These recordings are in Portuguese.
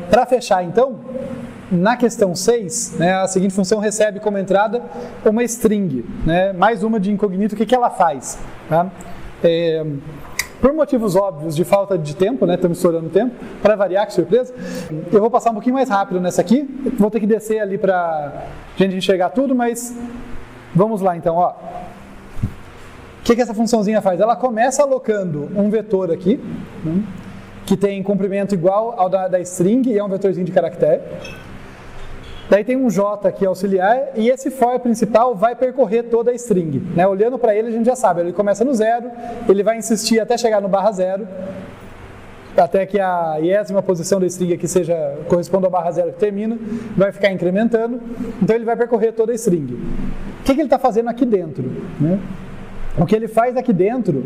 Para fechar, então, na questão 6, né, a seguinte função recebe como entrada uma string, né, mais uma de incognito. O que ela faz? Tá? Por motivos óbvios de falta de tempo, né, estamos estourando o tempo, para variar, que surpresa, eu vou passar um pouquinho mais rápido nessa aqui, vou ter que descer ali para a gente enxergar tudo, mas vamos lá então. Ó. O que essa funçãozinha faz? Ela começa alocando um vetor aqui, que tem comprimento igual ao da string, e é um vetorzinho de caractere. Daí tem um J aqui auxiliar, e esse for principal vai percorrer toda a string. Né? Olhando para ele, a gente já sabe, ele começa no 0, ele vai insistir até chegar no /0, até que a iésima posição da string aqui corresponda ao /0 que termina, vai ficar incrementando, então ele vai percorrer toda a string. O que ele está fazendo aqui dentro? Né? O que ele faz aqui dentro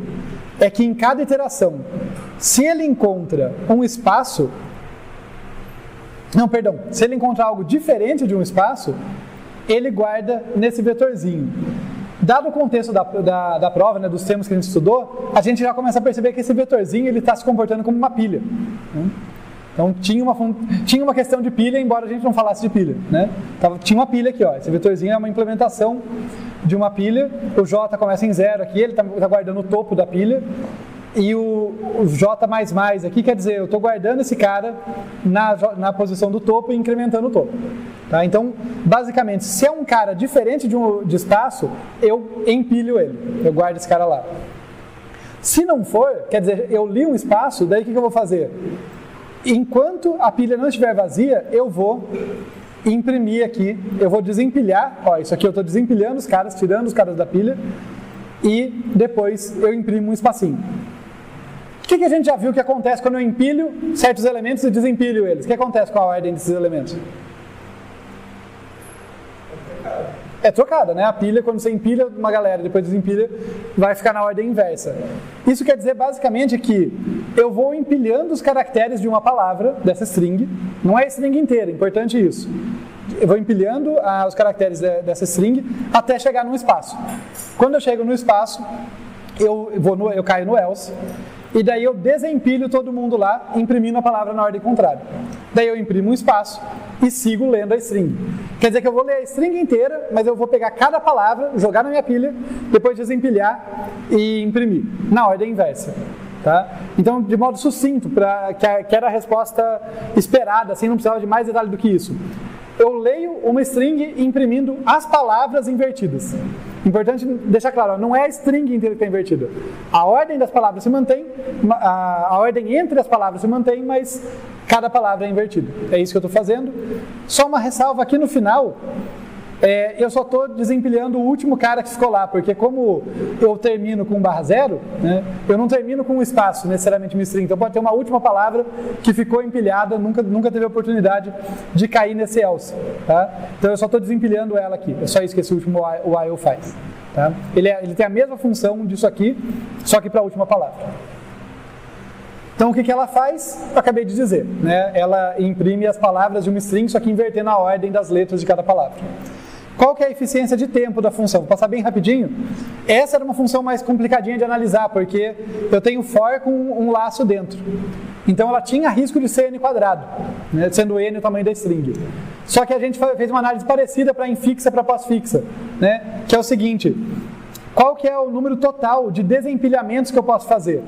é que em cada iteração, se ele encontra um espaço, se ele encontrar algo diferente de um espaço, ele guarda nesse vetorzinho. Dado o contexto da prova, né, dos termos que a gente estudou, a gente já começa a perceber que esse vetorzinho está se comportando como uma pilha. Então tinha uma questão de pilha, embora a gente não falasse de pilha. Né? Tinha uma pilha aqui, ó. Esse vetorzinho é uma implementação de uma pilha. O J começa em 0 aqui, ele está guardando o topo da pilha. E o J++ aqui quer dizer, eu estou guardando esse cara na posição do topo e incrementando o topo. Tá? Então, basicamente, se é um cara diferente de espaço, eu empilho ele, eu guardo esse cara lá. Se não for, quer dizer, eu li um espaço, daí o que eu vou fazer? Enquanto a pilha não estiver vazia, eu vou imprimir aqui, eu vou desempilhar, ó, isso aqui eu estou desempilhando os caras, tirando os caras da pilha, e depois eu imprimo um espacinho. O que a gente já viu que acontece quando eu empilho certos elementos e desempilho eles? O que acontece com a ordem desses elementos? É trocada, né? A pilha, quando você empilha uma galera e depois desempilha, vai ficar na ordem inversa. Isso quer dizer basicamente que eu vou empilhando os caracteres de uma palavra, dessa string, não é a string inteira, é importante isso. Eu vou empilhando os caracteres dessa string até chegar num espaço. Quando eu chego no espaço, eu caio no else, e daí eu desempilho todo mundo lá, imprimindo a palavra na ordem contrária. Daí eu imprimo um espaço e sigo lendo a string. Quer dizer que eu vou ler a string inteira, mas eu vou pegar cada palavra, jogar na minha pilha, depois desempilhar e imprimir, na ordem inversa. Tá? Então, de modo sucinto, que era a resposta esperada, assim, não precisava de mais detalhe do que isso. Eu leio uma string imprimindo as palavras invertidas. Importante deixar claro, não é a string inteira que está invertida. A ordem das palavras se mantém, a ordem entre as palavras se mantém, mas cada palavra é invertida. É isso que eu estou fazendo. Só uma ressalva aqui no final, eu só estou desempilhando o último cara que ficou lá, porque como eu termino com /0, né, eu não termino com um espaço necessariamente uma string, então pode ter uma última palavra que ficou empilhada, nunca teve a oportunidade de cair nesse else. Tá? Então eu só estou desempilhando ela aqui, é só isso que esse último while faz. Tá? Ele tem a mesma função disso aqui, só que para a última palavra. Então o que ela faz? Eu acabei de dizer, né? Ela imprime as palavras de uma string, só que invertendo a ordem das letras de cada palavra. Qual que é a eficiência de tempo da função? Vou passar bem rapidinho. Essa era uma função mais complicadinha de analisar, porque eu tenho for com um laço dentro. Então ela tinha risco de ser n², né, sendo n o tamanho da string. Só que a gente fez uma análise parecida para infixa e para pós-fixa, né, que é o seguinte: qual que é o número total de desempilhamentos que eu posso fazer?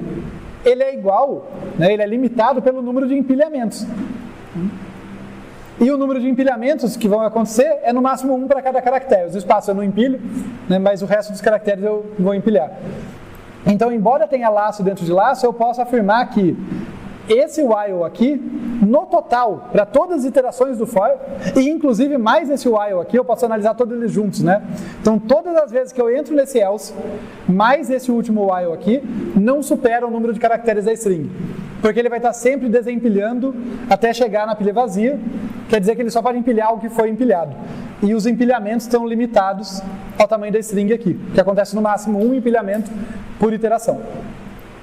Ele é igual, né, ele é limitado pelo número de empilhamentos. E o número de empilhamentos que vão acontecer é no máximo 1 para cada caractere. Os espaços eu não empilho, né, mas o resto dos caracteres eu vou empilhar. Então, embora tenha laço dentro de laço, eu posso afirmar que esse while aqui, no total, para todas as iterações do for, e inclusive mais esse while aqui, eu posso analisar todos eles juntos, né? Então, todas as vezes que eu entro nesse else, mais esse último while aqui, não supera o número de caracteres da string. Porque ele vai estar sempre desempilhando até chegar na pilha vazia, quer dizer que ele só pode empilhar o que foi empilhado. E os empilhamentos estão limitados ao tamanho da string aqui, que acontece no máximo um empilhamento por iteração.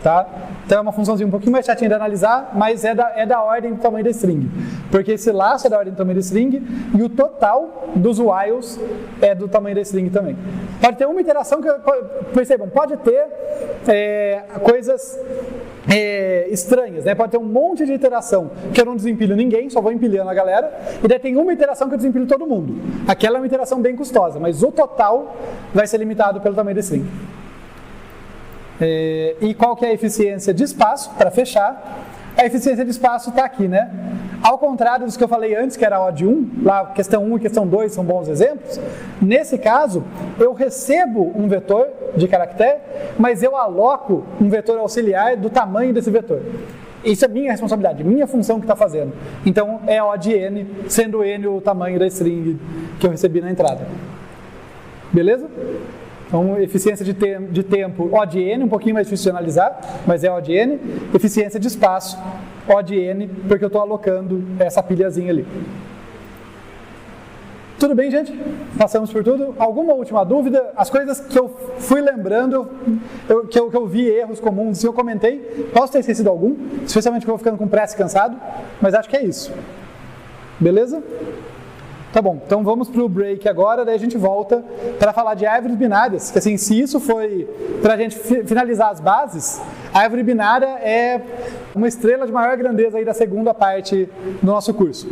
Tá? Então é uma funçãozinha um pouquinho mais chatinha de analisar, mas é da ordem do tamanho da string. Porque esse laço é da ordem do tamanho da string e o total dos whiles é do tamanho da string também. Pode ter uma iteração que, percebam, pode ter coisas estranhas, né? Pode ter um monte de iteração que eu não desempilho ninguém, só vou empilhando a galera, e daí tem uma iteração que eu desempilho todo mundo. Aquela é uma iteração bem custosa, mas o total vai ser limitado pelo tamanho da string. E qual que é a eficiência de espaço, para fechar? A eficiência de espaço está aqui, né? Ao contrário dos que eu falei antes, que era a odd 1, lá questão 1 e questão 2 são bons exemplos, nesse caso, eu recebo um vetor de caractere, mas eu aloco um vetor auxiliar do tamanho desse vetor. Isso é minha responsabilidade, minha função que está fazendo. Então, é odd n, sendo n o tamanho da string que eu recebi na entrada. Beleza? Então, eficiência de tempo, odd n, um pouquinho mais difícil de analisar, mas é odd n. Eficiência de espaço, odd n, porque eu estou alocando essa pilhazinha ali. Tudo bem, gente? Passamos por tudo. Alguma última dúvida? As coisas que eu fui lembrando, que eu vi erros comuns, se eu comentei, posso ter esquecido algum, especialmente porque eu vou ficando com pressa e cansado, mas acho que é isso. Beleza? Tá bom, então vamos para o break agora, daí a gente volta para falar de árvores binárias, que assim, se isso foi para a gente finalizar as bases, a árvore binária é uma estrela de maior grandeza aí da segunda parte do nosso curso.